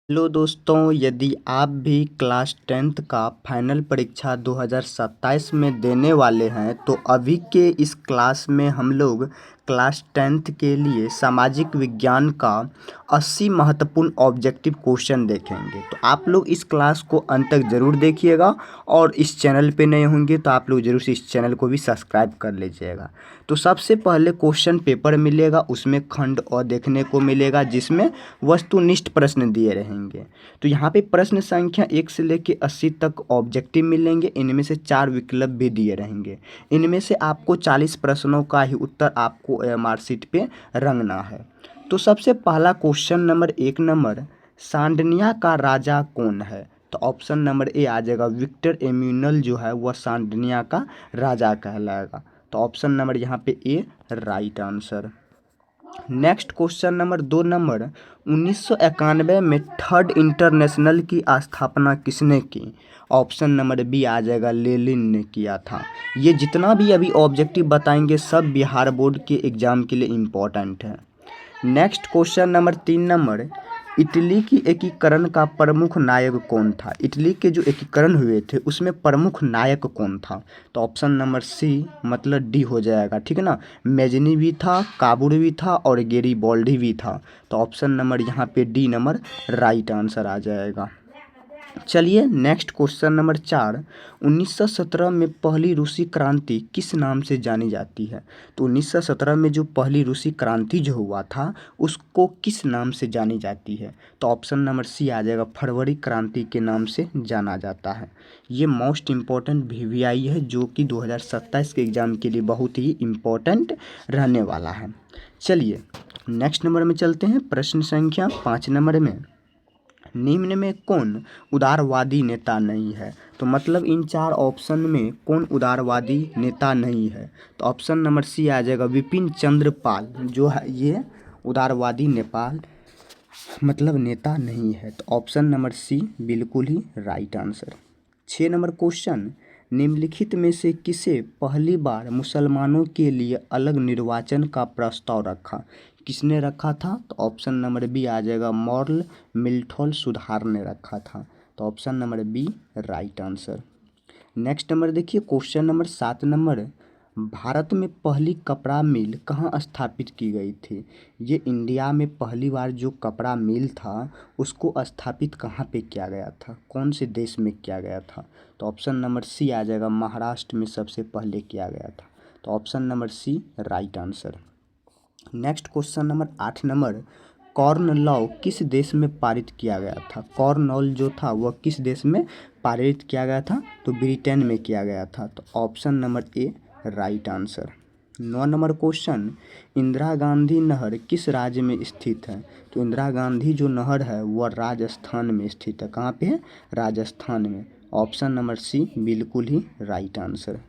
Hello दोस्तों, यदि आप भी क्लास टेंथ का फाइनल परीक्षा 2027 में देने वाले हैं तो अभी के इस क्लास में हम लोग क्लास टेंथ के लिए सामाजिक विज्ञान का 80 महत्वपूर्ण ऑब्जेक्टिव क्वेश्चन देखेंगे। तो आप लोग इस क्लास को अंत तक ज़रूर देखिएगा और इस चैनल पे नए होंगे तो आप लोग ज़रूर से इस चैनल को भी सब्सक्राइब कर लीजिएगा। तो सबसे पहले क्वेश्चन पेपर मिलेगा, उसमें खंड और देखने को मिलेगा जिसमें वस्तुनिष्ठ प्रश्न दिए रहेंगे। तो यहाँ पे प्रश्न संख्या 1 से लेकर 80 तक ऑब्जेक्टिव मिलेंगे। इनमें से 4 विकल्प भी दिए रहेंगे। इनमें से आपको 40 प्रश्नों का ही उत्तर आपको OMR शीट पे रंगना है। तो सबसे पहला क्वेश्चन नंबर 1 नंबर, सांडनिया का राजा कौन है? तो ऑप्शन नंबर ए आ जाएगा, विक्टर एम्यूनल जो है वह सांडनिया का राजा कहलाएगा। तो ऑप्शन नंबर यहाँ पे A right answer. Next question number 2 number, 1991 में थर्ड इंटरनेशनल की स्थापना किसने की? ऑप्शन नंबर बी आ जाएगा, लेनिन ने किया था। ये जितना भी अभी ऑब्जेक्टिव बताएंगे सब बिहार बोर्ड के एग्जाम के लिए इम्पोर्टेंट है। Next question number 3 number, Italy की एकीकरण का प्रमुख नायक कौन था? इटली के जो एकीकरण हुए थे उसमें प्रमुख नायक कौन था? तो ऑप्शन नंबर सी मतलब डी हो जाएगा, ठीक है ना। मेजनी भी था, काबुर भी था और गेरीबॉल्डी भी था। तो ऑप्शन नंबर यहाँ पे डी नंबर राइट आंसर आ जाएगा। चलिए नेक्स्ट क्वेश्चन नंबर 4, 1917 में पहली रूसी क्रांति किस नाम से जानी जाती है? तो 1917 में जो पहली रूसी क्रांति जो हुआ था उसको किस नाम से जानी जाती है? तो ऑप्शन नंबर सी आ जाएगा, फरवरी क्रांति के नाम से जाना जाता है। ये मोस्ट इम्पॉर्टेंट VVI है जो कि 2027 के एग्ज़ाम के लिए बहुत ही इम्पोर्टेंट रहने वाला है। चलिए नेक्स्ट नंबर में चलते हैं। प्रश्न संख्या 5 नंबर में, निम्न में कौन उदारवादी नेता नहीं है? तो मतलब इन 4 ऑप्शन में कौन उदारवादी नेता नहीं है? तो ऑप्शन नंबर सी आ जाएगा, विपिन चंद्र पाल जो है ये उदारवादी नेपाल मतलब नेता नहीं है। तो ऑप्शन नंबर सी बिल्कुल ही राइट आंसर। 6 नंबर क्वेश्चन, निम्नलिखित में से किसे पहली बार मुसलमानों के लिए अलग निर्वाचन का प्रस्ताव रखा? किसने रखा था? तो ऑप्शन नंबर बी आ जाएगा, मॉर्ल मिल्टॉल सुधार ने रखा था। तो option number B right answer. Next number देखिए, क्वेश्चन नंबर 7 नंबर, भारत में पहली कपड़ा मिल कहाँ स्थापित की गई थी? ये इंडिया में पहली बार जो कपड़ा मिल था उसको स्थापित कहाँ पे किया गया था, कौन से देश में किया गया था? तो ऑप्शन नंबर सी आ जाएगा, महाराष्ट्र में सबसे पहले किया गया था। तो option number C right answer. Next question number 8 नंबर, कॉर्न लॉ किस देश में पारित किया गया था? कॉर्न लॉ जो था वह किस देश में पारित किया गया था? तो ब्रिटेन में किया गया था। तो option number A right answer. 9 number question, Indira Gandhi नहर किस राज्य में स्थित है? तो इंदिरा गांधी जो नहर है वह राजस्थान में स्थित है। कहाँ पे है? राजस्थान में। ऑप्शन नंबर सी बिल्कुल ही राइट आंसर।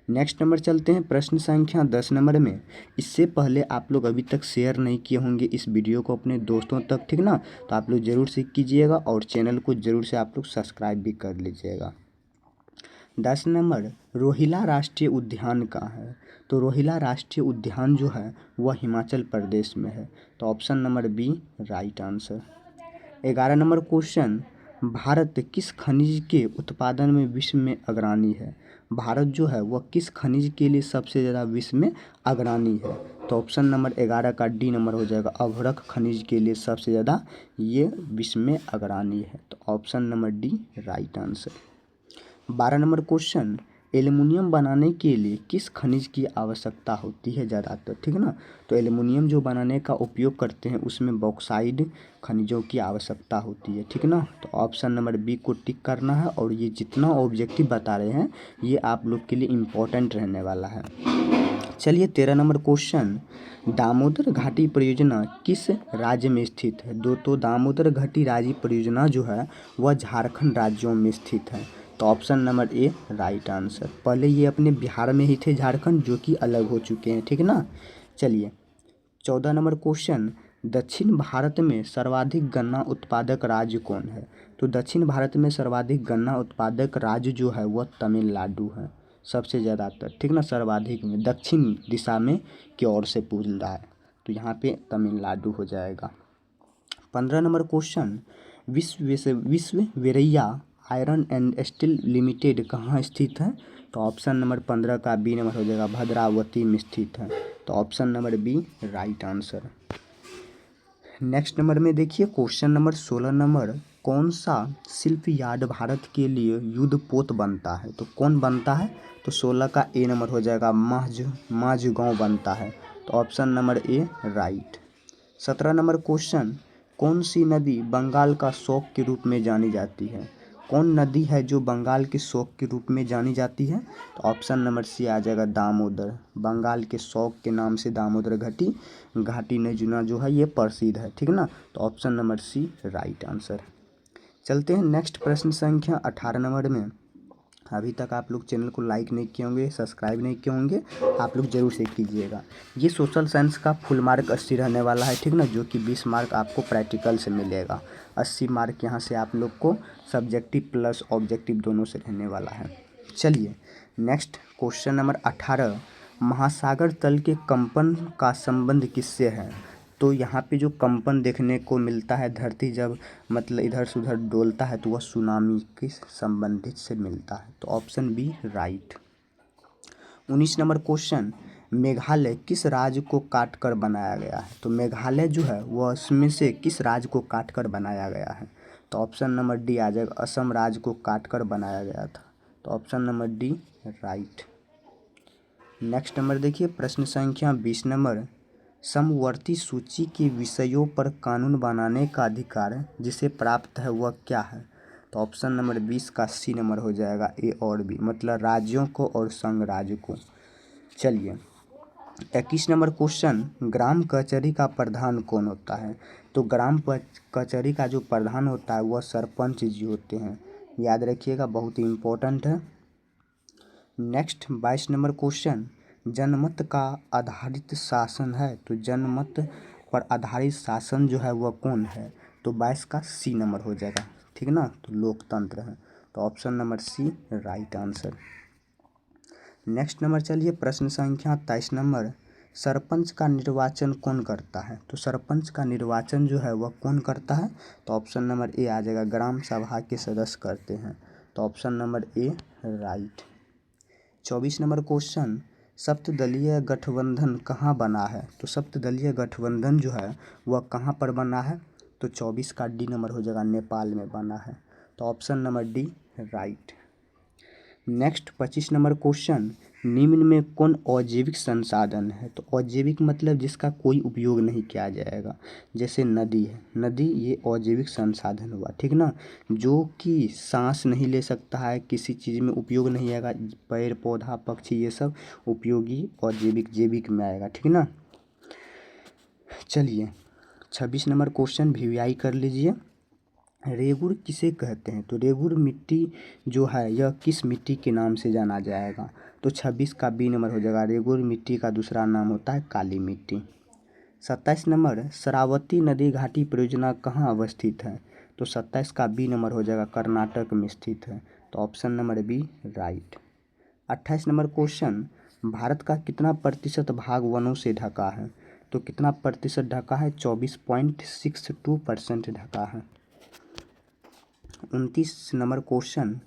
नेक्स्ट नंबर चलते हैं प्रश्न संख्या 10 नंबर में। इससे पहले आप लोग अभी तक शेयर नहीं किए होंगे इस वीडियो को अपने दोस्तों तक, ठीक ना। तो आप लोग ज़रूर से कीजिएगा और चैनल को ज़रूर से आप लोग सब्सक्राइब भी कर लीजिएगा। 10 नंबर, रोहिला राष्ट्रीय उद्यान कहाँ है? तो रोहिला राष्ट्रीय उद्यान जो है वह हिमाचल प्रदेश में है। तो option number B right answer. 11 number question, Bharat किस खनिज के उत्पादन में विश्व में अग्रणी है? भारत जो है वह किस खनिज के लिए सबसे ज़्यादा विश्व में अग्रणी है? तो ऑप्शन नंबर 11 का डी नंबर हो जाएगा, अभ्रक खनिज के लिए सबसे ज़्यादा ये विश्व में अग्रणी है। तो option number D right answer. 12 number question, aluminium बनाने के लिए किस खनिज की आवश्यकता होती है ज़्यादातर, ठीक है ना। तो एल्युमिनियम जो बनाने का उपयोग करते हैं उसमें बॉक्साइड खनिजों की आवश्यकता होती है, ठीक है ना। तो ऑप्शन नंबर बी को टिक करना है और ये जितना ऑब्जेक्टिव बता रहे हैं ये आप लोग के लिए इम्पोर्टेंट रहने वाला है। चलिए 13 नंबर क्वेश्चन, दामोदर घाटी परियोजना किस राज्य में स्थित है? तो दामोदर घाटी राज्य परियोजना जो है वह झारखंड राज्यों में स्थित है। तो option number A right answer. पहले ये अपने बिहार में ही थे झारखंड, जो कि अलग हो चुके हैं, ठीक है ना। चलिए 14 नंबर क्वेश्चन, दक्षिण भारत में सर्वाधिक गन्ना उत्पादक राज्य कौन है? तो दक्षिण भारत में सर्वाधिक गन्ना उत्पादक राज्य जो है वह तमिलनाडु है सबसे ज़्यादातर, ठीक ना। सर्वाधिक में दक्षिण दिशा में की ओर से पूछ रहा है तो यहाँ पे तमिलनाडु हो जाएगा। 15 number question, Visvesvaraya iron and steel limited कहाँ स्थित है? तो ऑप्शन नंबर 15 का बी नंबर हो जाएगा, भद्रावती में स्थित है। तो option number B right answer. Next number में देखिए क्वेश्चन नंबर 16 नंबर, कौन सा शिल्प यार्ड भारत के लिए युद्धपोत बनता है? तो कौन बनता है? तो 16 का ए नंबर हो जाएगा, माझगांव बनता है। तो option number A right. 17 number question, कौन सी नदी बंगाल का शौक के रूप में जानी जाती है? कौन नदी है जो बंगाल के शौक के रूप में जानी जाती है? तो ऑप्शन नंबर सी आ जाएगा, दामोदर। बंगाल के शौक के नाम से दामोदर घाटी नजुना जो है ये प्रसिद्ध है, ठीक ना। तो option number C right answer. चलते हैं नेक्स्ट प्रश्न संख्या 18 नंबर में। अभी तक आप लोग चैनल को लाइक नहीं किए होंगे, सब्सक्राइब नहीं किए होंगे, आप लोग जरूर से कीजिएगा। ये सोशल साइंस का फुल मार्क 80 रहने वाला है, ठीक ना, जो कि 20 मार्क आपको प्रैक्टिकल से मिलेगा। 80 मार्क यहाँ से आप लोग को सब्जेक्टिव प्लस ऑब्जेक्टिव दोनों से रहने वाला है। चलिए नेक्स्ट क्वेश्चन नंबर 18, महासागर तल के कंपन का संबंध किससे है? तो यहाँ पे जो कंपन देखने को मिलता है, धरती जब मतलब इधर से उधर डोलता है, तो वह सुनामी के संबंधित से मिलता है। तो option B right. 19 number question, Meghalaya किस राज्य को काट कर बनाया गया है? तो मेघालय जो है वह इसमें से किस राज्य को काट कर बनाया गया है? तो ऑप्शन नंबर डी आ जाएगा, असम राज्य को काट कर बनाया गया था। तो option number D right. Next number देखिए प्रश्न संख्या 20 नंबर, समवर्ती सूची के विषयों पर कानून बनाने का अधिकार जिसे प्राप्त है वह क्या है? तो ऑप्शन नंबर 20 का सी नंबर हो जाएगा, ए और बी, मतलब राज्यों को और संघ राज्य को। चलिए 21 नंबर क्वेश्चन, ग्राम कचहरी का प्रधान कौन होता है? तो ग्राम कचहरी का जो प्रधान होता है वह सरपंच जी होते हैं, याद रखिएगा, बहुत ही इम्पोर्टेंट है। नेक्स्ट 22 नंबर क्वेश्चन, जनमत का आधारित शासन है? तो जनमत पर आधारित शासन जो है वह कौन है? तो 22 का सी नंबर हो जाएगा, ठीक ना, तो लोकतंत्र है। तो option number C right answer. Next number चलिए प्रश्न संख्या 23 नंबर, सरपंच का निर्वाचन कौन करता है? तो सरपंच का निर्वाचन जो है वह कौन करता है? तो ऑप्शन नंबर ए आ जाएगा, ग्राम सभा के सदस्य करते हैं। तो option number A right. 24 number question, सप्तदलीय गठबंधन कहाँ बना है? तो सप्तदलीय गठबंधन जो है वह कहाँ पर बना है? तो 24 का डी नंबर हो जाएगा, नेपाल में बना है। तो option number D right. Next 25 number question, निम्न में कौन अजैविक संसाधन है? तो अजैविक मतलब जिसका कोई उपयोग नहीं किया जाएगा, जैसे नदी है, नदी ये अजैविक संसाधन हुआ, ठीक ना, जो कि सांस नहीं ले सकता है, किसी चीज़ में उपयोग नहीं आएगा, पेड़ पौधा पक्षी ये सब उपयोगी अजैविक जैविक में आएगा, ठीक ना। चलिए 26 नंबर क्वेश्चन वीवीआई कर लीजिए, रेगुर किसे कहते हैं? तो रेगुर मिट्टी जो है यह किस मिट्टी के नाम से जाना जाएगा? तो 26 का बी नंबर हो जाएगा, रेगुर मिट्टी का दूसरा नाम होता है काली मिट्टी। 27 नंबर, शरावती नदी घाटी परियोजना कहाँ अवस्थित है? तो 27 का बी नंबर हो जाएगा, कर्नाटक में स्थित है। तो option number B right. 28 number question, Bharat का कितना प्रतिशत भाग वनों से ढका है? तो कितना प्रतिशत ढका है? 24.62% ढका है। 29 नंबर क्वेश्चन,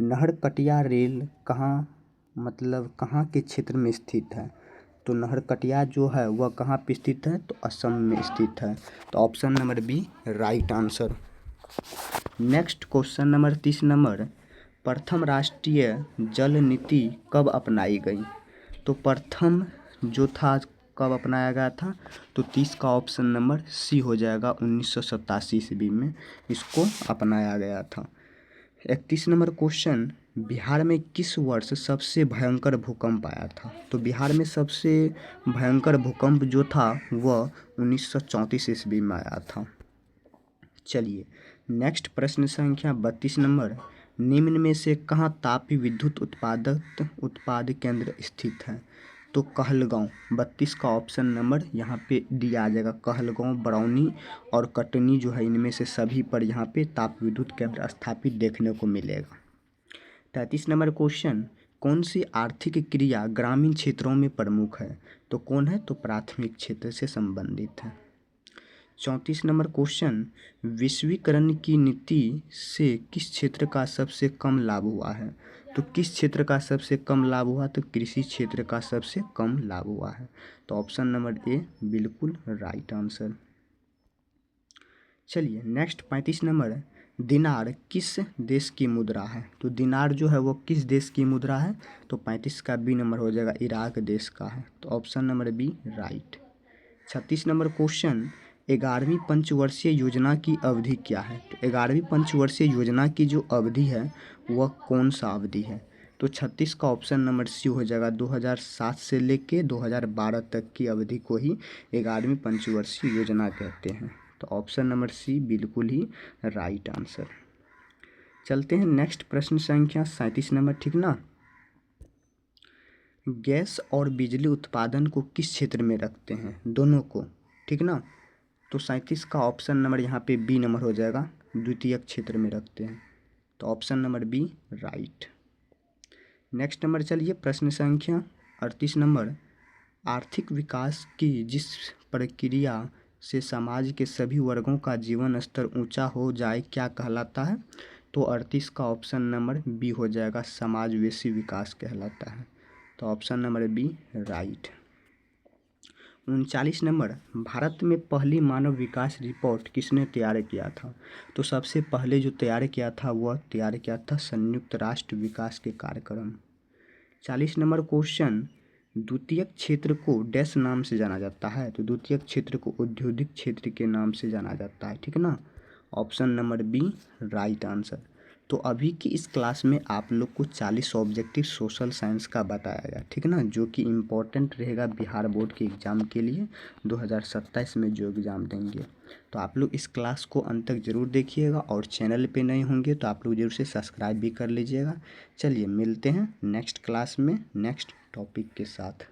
नहरकटिया रेल कहाँ के क्षेत्र में स्थित है? तो नहरकटिया जो है वह कहाँ पे स्थित है? तो असम में स्थित है। तो option number B right answer. Next question number 30 number, प्रथम राष्ट्रीय जल नीति कब अपनाई गई? तो प्रथम जो था कब अपनाया गया था? तो 30 का ऑप्शन नंबर सी हो जाएगा, 1987 ईस्वी में इसको अपनाया गया था। 31 नंबर क्वेश्चन, बिहार में किस वर्ष सबसे भयंकर भूकंप आया था? तो बिहार में सबसे भयंकर भूकंप जो था वह 1934 ईस्वी में आया था। चलिए नेक्स्ट प्रश्न संख्या 32 नंबर, निम्न में से कहाँ तापीय विद्युत उत्पाद केंद्र स्थित है? तो कहलगांव, 32 का ऑप्शन नंबर यहाँ पे डी आ जाएगा, कहलगांव, बरौनी और कटनी जो है इनमें से सभी पर यहाँ पे ताप विद्युत केंद्र स्थापित देखने को मिलेगा। 33 नंबर क्वेश्चन, कौन सी आर्थिक क्रिया ग्रामीण क्षेत्रों में प्रमुख है? तो कौन है? तो प्राथमिक क्षेत्र से संबंधित है। 34 नंबर क्वेश्चन, विश्वीकरण की नीति से किस क्षेत्र का सबसे कम लाभ हुआ है? तो किस क्षेत्र का सबसे कम लाभ हुआ? तो कृषि क्षेत्र का सबसे कम लाभ हुआ है। तो ऑप्शन नंबर ए बिल्कुल राइट आंसर। चलिए नेक्स्ट 35 नंबर, दिनार किस देश की मुद्रा है? तो दिनार जो है वो किस देश की मुद्रा है? तो 35 का बी नंबर हो जाएगा, इराक देश का है। तो option number B right. 36 number question, 11वीं पंचवर्षीय योजना की अवधि क्या है? तो 11वीं पंचवर्षीय योजना की जो अवधि है वह कौन सा अवधि है? तो 36 का ऑप्शन नंबर सी हो जाएगा, 2007 से लेके 2012 तक की अवधि को ही 11वीं पंचवर्षीय योजना कहते हैं। तो ऑप्शन नंबर सी बिल्कुल ही राइट आंसर। चलते हैं नेक्स्ट प्रश्न संख्या 37 नंबर, ठीक ना। गैस और बिजली उत्पादन को किस क्षेत्र में रखते हैं? दोनों को, ठीक ना। तो 37 का ऑप्शन नंबर यहाँ पे बी नंबर हो जाएगा, द्वितीयक क्षेत्र में रखते हैं। तो option number B right. Next number चलिए प्रश्न संख्या 38 नंबर, आर्थिक विकास की जिस प्रक्रिया से समाज के सभी वर्गों का जीवन स्तर ऊंचा हो जाए क्या कहलाता है? तो 38 का ऑप्शन नंबर बी हो जाएगा, समावेशी विकास कहलाता है। तो option number B right. 39 number, Bharat में पहली मानव विकास रिपोर्ट किसने तैयार किया था? तो सबसे पहले जो तैयार किया था वह तैयार किया था संयुक्त राष्ट्र विकास के कार्यक्रम। 40 नंबर क्वेश्चन, द्वितीयक क्षेत्र को डैश नाम से जाना जाता है? तो द्वितीयक क्षेत्र को औद्योगिक क्षेत्र के नाम से जाना जाता है, ठीक ना। Option number B right answer. तो अभी की इस क्लास में आप लोग को 40 ऑब्जेक्टिव सोशल साइंस का बताया गया, ठीक ना, जो कि इम्पोर्टेंट रहेगा बिहार बोर्ड के एग्ज़ाम के लिए 2027 में जो एग्ज़ाम देंगे। तो आप लोग इस क्लास को अंत तक ज़रूर देखिएगा और चैनल पे नए होंगे तो आप लोग ज़रूर से सब्सक्राइब भी कर लीजिएगा। चलिए मिलते हैं नेक्स्ट क्लास में नेक्स्ट टॉपिक के साथ।